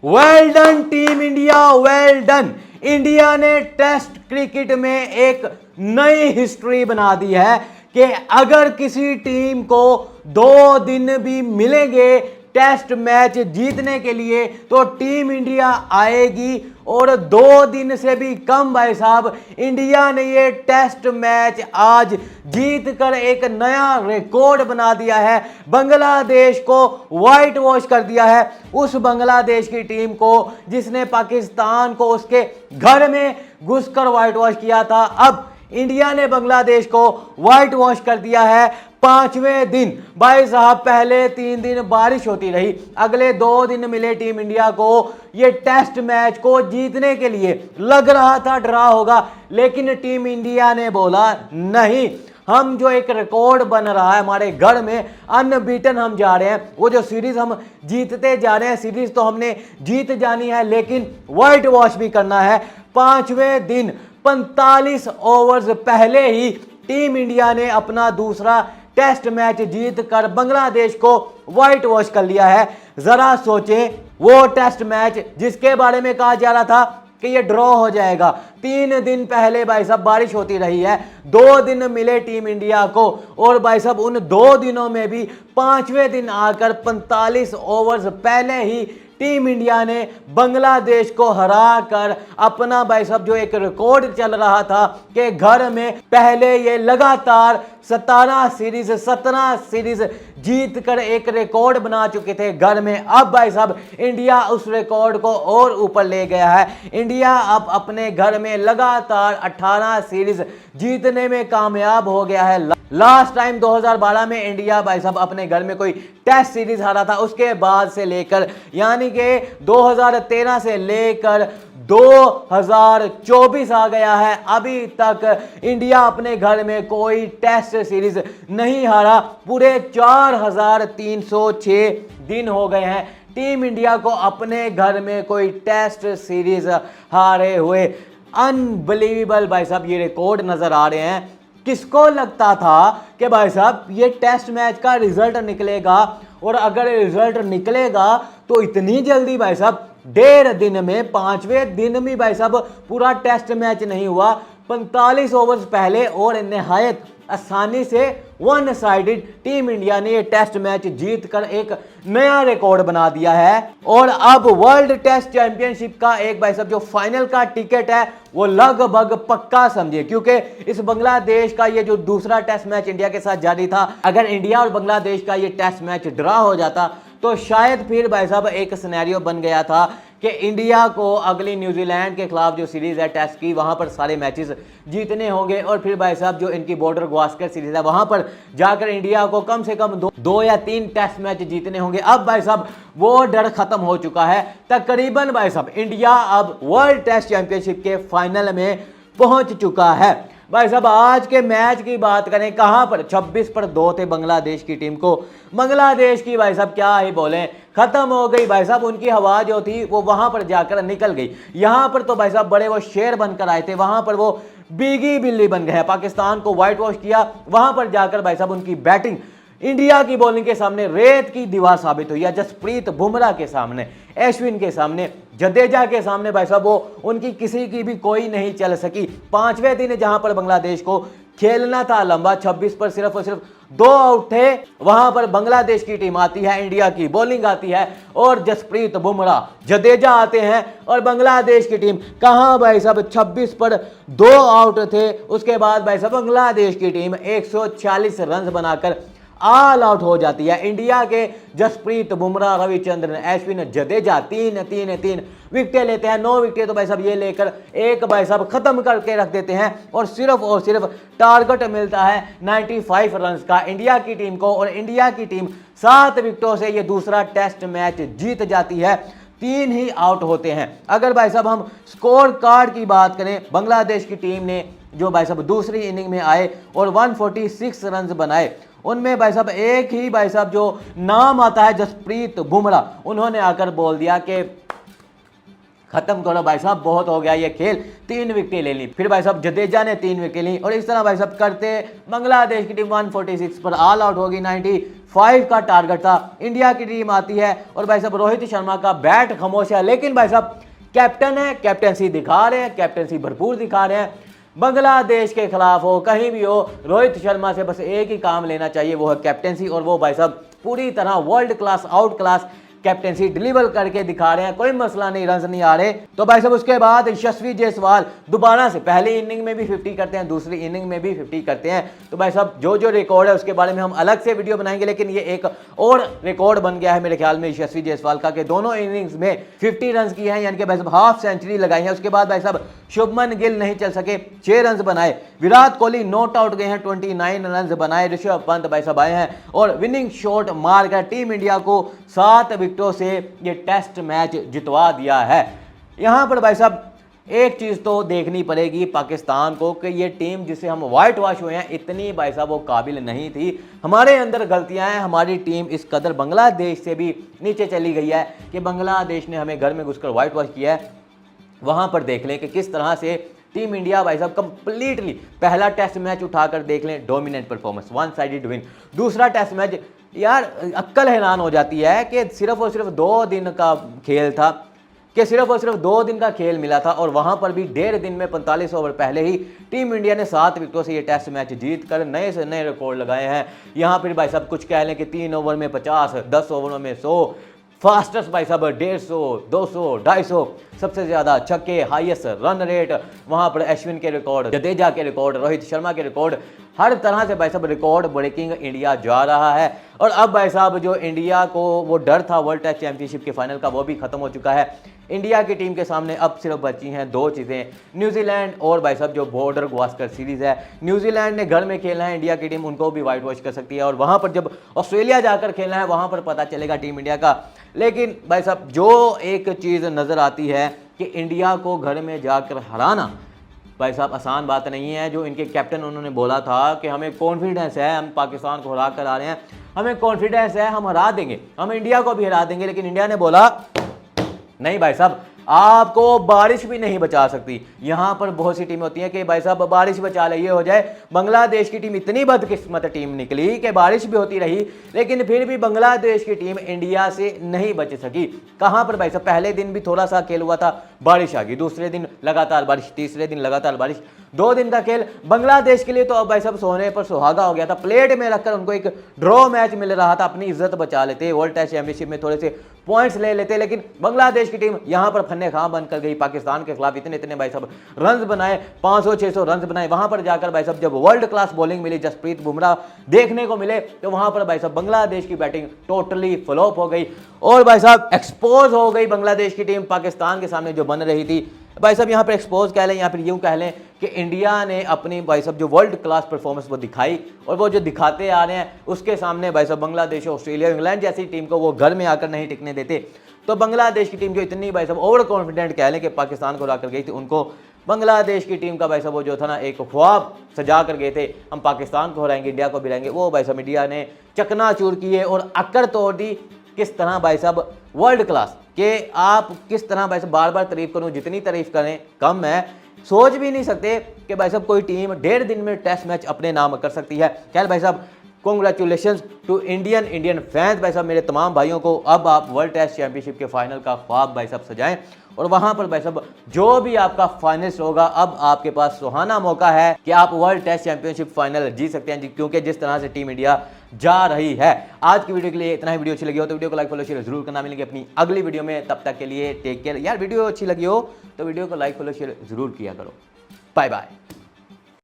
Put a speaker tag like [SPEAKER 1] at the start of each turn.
[SPEAKER 1] Well done team India, well done. India ने test cricket में एक नई हिस्ट्री बना दी है कि अगर किसी टीम को 2 दिन भी मिलेंगे टेस्ट मैच जीतने के लिए तो टीम इंडिया आएगी। और 2 दिन से भी कम भाई साहब इंडिया ने ये टेस्ट मैच आज जीत कर एक नया रिकॉर्ड बना दिया है। बांग्लादेश को व्हाइट वॉश कर दिया है, उस बांग्लादेश की टीम को जिसने पाकिस्तान को उसके घर में घुसकर व्हाइट वॉश किया था। अब इंडिया ने बांग्लादेश को व्हाइट वॉश कर दिया है 5वें दिन। भाई साहब पहले 3 दिन बारिश होती रही, अगले 2 दिन मिले टीम इंडिया को ये टेस्ट मैच को जीतने के लिए। लग रहा था ड्रा होगा, लेकिन टीम इंडिया ने बोला नहीं, हम जो एक रिकॉर्ड बन रहा है हमारे घर में अनबीटन हम जा रहे हैं, वो जो सीरीज हम जीतते जा रहे हैं, सीरीज तो हमने जीत जानी है लेकिन व्हाइट वॉश भी करना है। 5वें दिन 45 ओवर्स पहले ही टीम इंडिया ने अपना दूसरा टेस्ट मैच जीत कर बांग्लादेश को व्हाइट वॉश कर लिया है। जरा सोचें, वो टेस्ट मैच जिसके बारे में कहा जा रहा था कि ये ड्रॉ हो जाएगा, 3 दिन पहले भाई साहब बारिश होती रही है, 2 दिन मिले टीम इंडिया को और भाई साहब उन 2 दिनों में भी 5वें दिन आकर 45 ओवर्स पहले ही टीम इंडिया ने बांग्लादेश को हरा कर अपना भाई साहब जो एक रिकॉर्ड चल रहा था कि घर में पहले ये लगातार 17 सीरीज जीत कर एक रिकॉर्ड बना चुके थे घर में। अब भाई साहब इंडिया उस रिकॉर्ड को और ऊपर ले गया है। इंडिया अब अपने घर में लगातार 18 सीरीज जीतने में कामयाब हो गया है। लास्ट टाइम 2012 में इंडिया भाई साहब अपने घर में कोई टेस्ट सीरीज हारा था, उसके बाद से लेकर यानी कि 2013 से लेकर 2024 आ गया है, अभी तक इंडिया अपने घर में कोई टेस्ट सीरीज नहीं हारा। पूरे 4306 दिन हो गए हैं टीम इंडिया को अपने घर में कोई टेस्ट सीरीज हारे हुए। अनबिलीवेबल भाई साहब ये रिकॉर्ड नजर आ रहे हैं। किसको लगता था कि भाई साहब ये टेस्ट मैच का रिजल्ट निकलेगा, और अगर रिजल्ट निकलेगा तो इतनी जल्दी भाई साहब 1.5 दिन में 5वें दिन में भाई साहब पूरा टेस्ट मैच नहीं हुआ। 45 ओवर्स पहले और निहायत आसानी से वन साइडेड टीम इंडिया ने ये टेस्ट मैच जीत कर एक नया रिकॉर्ड बना दिया है। और अब वर्ल्ड टेस्ट चैंपियनशिप का एक भाई साहब जो फाइनल का टिकट है वो लगभग पक्का समझे, क्योंकि इस बांग्लादेश का ये जो दूसरा टेस्ट मैच इंडिया के साथ जारी था, अगर इंडिया और बांग्लादेश का ये टेस्ट मैच ड्रा हो जाता तो शायद फिर भाई साहब एक सिनेरियो बन गया था कि इंडिया को अगली न्यूजीलैंड के खिलाफ जो सीरीज है टेस्ट की, वहां पर सारे मैचेस जीतने होंगे और फिर भाई साहब जो इनकी बॉर्डर गावस्कर सीरीज है वहां पर जाकर इंडिया को कम से कम 2 या 3 टेस्ट मैच जीतने होंगे। अब भाई साहब वो डर खत्म हो चुका है। तकरीबन भाई साहब इंडिया अब वर्ल्ड टेस्ट चैंपियनशिप के फाइनल में पहुंच चुका है। भाई साहब आज के मैच की बात करें, कहां पर 26 पर 2 थे बांग्लादेश की टीम को। बांग्लादेश की भाई साहब क्या ही बोले, खत्म हो गई भाई साहब उनकी हवा जो थी वो वहां पर जाकर निकल गई। यहां पर तो भाई साहब बड़े वो शेर बनकर आए थे, वहां पर वो बीगी बिल्ली बन गए। पाकिस्तान को व्हाइट वॉश किया, वहां पर जाकर भाई साहब उनकी बैटिंग इंडिया की बॉलिंग के सामने रेत की दीवार साबित हुई है। जसप्रीत बुमराह के सामने, अश्विन के सामने, जडेजा के सामने भाई साहब वो उनकी किसी की भी कोई नहीं चल सकी। 5वें दिन जहां पर बांग्लादेश को खेलना था लंबा, 26 पर सिर्फ और सिर्फ 2 आउट थे, वहां पर बांग्लादेश की टीम आती है, इंडिया की बॉलिंग आती है और जसप्रीत बुमराह, जडेजा आते हैं और बांग्लादेश की टीम कहां भाई साहब 26 पर 2 आउट थे। उसके बाद भाई साहब बांग्लादेश की टीम 146 रन बनाकर ऑल आउट हो जाती है। इंडिया के जसप्रीत बुमराह, रविचंद्रन अश्विन, जडेजा 3 विकेटें लेते हैं। 9 विकेटें तो भाई साहब ये लेकर एक भाई साहब खत्म करके रख देते हैं और सिर्फ टारगेट मिलता है 95 रन का इंडिया की टीम को, और इंडिया की टीम 7 विकेटों से ये दूसरा टेस्ट मैच जीत जाती है। 3 ही आउट होते हैं। अगर भाई साहब हम स्कोर कार्ड की बात करें, बांग्लादेश की टीम ने जो भाई साहब दूसरी इनिंग में आए और 146 रन बनाए, उनमें भाई साहब एक ही भाई साहब जो नाम आता है जसप्रीत बुमराह, उन्होंने आकर बोल दिया कि खत्म करो भाई साहब, बहुत हो गया ये खेल। 3 विकेटें ले ली, फिर भाई साहब जडेजा ने 3 विकेट ली और इस तरह भाई साहब करते बांग्लादेश की टीम 146 पर ऑल आउट होगी। 95 का टारगेट था। इंडिया की टीम आती है और भाई साहब रोहित शर्मा का बैट खामोश है, लेकिन भाई साहब कैप्टन है, कैप्टनसी दिखा रहे हैं, कैप्टनसी भरपूर दिखा रहे हैं। बांग्लादेश के खिलाफ हो कहीं भी हो, रोहित शर्मा से बस एक ही काम लेना चाहिए, वो है कैप्टनसी। और वो भाई साहब पूरी तरह world class, out class captaincy deliver करके दिखा रहे हैं। कोई मसला नहीं, रन नहीं आ रहे। तो भाई साहब उसके बाद यशस्वी जायसवाल दोबारा से पहली इनिंग में भी 50 करते हैं, दूसरी इनिंग में भी 50 करते हैं। तो भाई साहब जो जो रिकॉर्ड है उसके बारे में हम अलग से वीडियो बनाएंगे, लेकिन ये एक और रिकॉर्ड बन गया है मेरे ख्याल में यशस्वी जायसवाल का, कि दोनों इनिंग्स में 50 रन किए हैं, यानी कि भाई साहब हाफ सेंचुरी लगाई है। उसके बाद भाई साहब शुभमन गिल नहीं चल सके, 6 रन बनाए। विराट कोहली नॉट आउट गए हैं, 29 रन बनाए। ऋषभ पंत भाई साहब आए हैं और विनिंग शॉट मारकर टीम इंडिया को 7 विकेटों से ये टेस्ट मैच जितवा दिया है। यहां पर भाई साहब एक चीज तो देखनी पड़ेगी पाकिस्तान को कि ये टीम जिसे हम व्हाइट वॉश हुए हैं, इतनी भाई साहब वो काबिल नहीं थी। हमारे अंदर गलतियां हैं, हमारी टीम इस कदर बांग्लादेश से भी नीचे चली गई है कि बांग्लादेश ने हमें घर में घुसकर व्हाइट वॉश किया है। वहां पर देख लें कि किस तरह से टीम इंडिया भाई साहब कंप्लीटली पहला टेस्ट मैच उठाकर देख लें, डोमिनेंट परफॉर्मेंस, 1 साइडेड विन। दूसरा टेस्ट मैच यार अक्ल हैरान हो जाती है कि सिर्फ और सिर्फ 2 दिन का खेल था, कि सिर्फ और सिर्फ 2 दिन का खेल मिला था और वहां पर भी 1.5 दिन में 45 ओवर पहले ही टीम इंडिया ने 7 विकेटों से ये टेस्ट मैच जीत कर नए से नए रिकॉर्ड लगाए हैं। यहां फिर भाई साहब कुछ कह लें कि 3 ओवर में 50, 10 ओवरों में 100, फास्टेस्ट भाई साहब 150, 200, 250, सबसे ज्यादा छक्के, हाईएस्ट रन रेट, वहां पर अश्विन के रिकॉर्ड, जडेजा के रिकॉर्ड, रोहित शर्मा के रिकॉर्ड, हर तरह से भाई साहब रिकॉर्ड ब्रेकिंग इंडिया जा रहा है। और अब भाई साहब जो इंडिया को वो डर था वर्ल्ड टेस्ट चैंपियनशिप के फाइनल का, वो भी खत्म हो चुका है। इंडिया की टीम के सामने अब सिर्फ बची हैं 2 चीज़ें, न्यूजीलैंड और भाई साहब जो बॉर्डर गावस्कर सीरीज है। न्यूजीलैंड ने घर में खेलना है, इंडिया की टीम उनको भी वाइट वॉश कर सकती है, और वहां पर जब ऑस्ट्रेलिया जाकर खेलना है वहां पर पता चलेगा टीम इंडिया का। लेकिन भाई साहब जो एक चीज़ नज़र आती है कि इंडिया को घर में जाकर हराना भाई साहब आसान बात नहीं है। जो इनके कैप्टन उन्होंने बोला था कि हमें कॉन्फिडेंस है, हम पाकिस्तान को हरा कर आ रहे हैं, हमें कॉन्फिडेंस है, हम हरा देंगे, हम इंडिया को भी हरा देंगे। लेकिन इंडिया ने बोला नहीं भाई साहब, आपको बारिश भी नहीं बचा सकती। यहां पर बहुत सी टीमें होती हैं कि भाई साहब बारिश बचा ले, ये हो जाए। बांग्लादेश की टीम इतनी बदकिस्मत टीम निकली कि बारिश भी होती रही, लेकिन फिर भी बांग्लादेश की टीम इंडिया से नहीं बच सकी। कहां पर भाई साहब पहले दिन भी थोड़ा सा खेल हुआ था, बारिश आ गई, दूसरे दिन लगातार बारिश, तीसरे दिन लगातार बारिश। 2 दिन का खेल बांग्लादेश के लिए तो अब भाई साहब सोने पर सुहागा हो गया था। प्लेट में रखकर उनको एक ड्रॉ मैच मिल रहा था, अपनी इज्जत बचा लेते, वर्ल्ड टेस्ट चैंपियनशिप में थोड़े से पॉइंट्स ले लेते। लेकिन बांग्लादेश की टीम यहां पर फन्ने खां बनकर गई, पाकिस्तान के खिलाफ इतने इतने भाई साहब रन बनाए, 500-600 रन बनाए। वहां पर जाकर भाई साहब जब वर्ल्ड क्लास बॉलिंग मिली, जसप्रीत बुमराह देखने को मिले, तो वहां पर भाई साहब बांग्लादेश की बैटिंग टोटली फ्लॉप हो गई और भाई साहब एक्सपोज हो गई बांग्लादेश की टीम पाकिस्तान के सामने जो बन रही थी। भाई साहब यहाँ पर एक्सपोज कह लें या फिर यूं कह लें कि इंडिया ने अपनी भाई साहब जो वर्ल्ड क्लास परफॉर्मेंस वो दिखाई, और वो जो दिखाते आ रहे हैं उसके सामने भाई साहब बांग्लादेश, ऑस्ट्रेलिया, इंग्लैंड जैसी टीम को वो घर में आकर नहीं टिकने देते। तो बांग्लादेश की टीम जो इतनी भाई साहब ओवर कॉन्फिडेंट कह लें कि पाकिस्तान को लाकर गई थी, उनको बांग्लादेश की टीम का भाई साहब वो जो था ना एक ख्वाब सजा कर गए थे, हम पाकिस्तान को हराएंगे, इंडिया को भी हराएंगे, वो भाई साहब इंडिया ने चकनाचूर किए और अक्कर तोड़ दी। किस तरह भाई साहब वर्ल्ड क्लास के, आप किस तरह भाई साहब बार बार तारीफ करूं, जितनी तारीफ करें कम है। सोच भी नहीं सकते कि भाई साहब कोई टीम 1.5 दिन में टेस्ट मैच अपने नाम कर सकती है। खैर भाई साहब कॉन्ग्रेचुलेशन टू इंडियन फैंस भाई साहब, मेरे तमाम भाइयों को। अब आप वर्ल्ड टेस्ट चैंपियनशिप के फाइनल का ख्वाब भाई साहब सजाएं, और वहां पर भाई साहब जो भी आपका फाइनलिस्ट होगा, अब आपके पास सुहाना मौका है कि आप वर्ल्ड टेस्ट चैंपियनशिप फाइनल जीत सकते हैं, क्योंकि जिस तरह से टीम इंडिया जा रही है। आज की वीडियो के लिए इतना ही। वीडियो अच्छी लगी हो तो वीडियो को लाइक फॉलो शेयर जरूर करना। मिलेंगे अपनी अगली वीडियो में, तब तक के लिए टेक केयर। यार वीडियो अच्छी लगी हो तो वीडियो को लाइक फॉलो शेयर जरूर किया करो। Bye bye.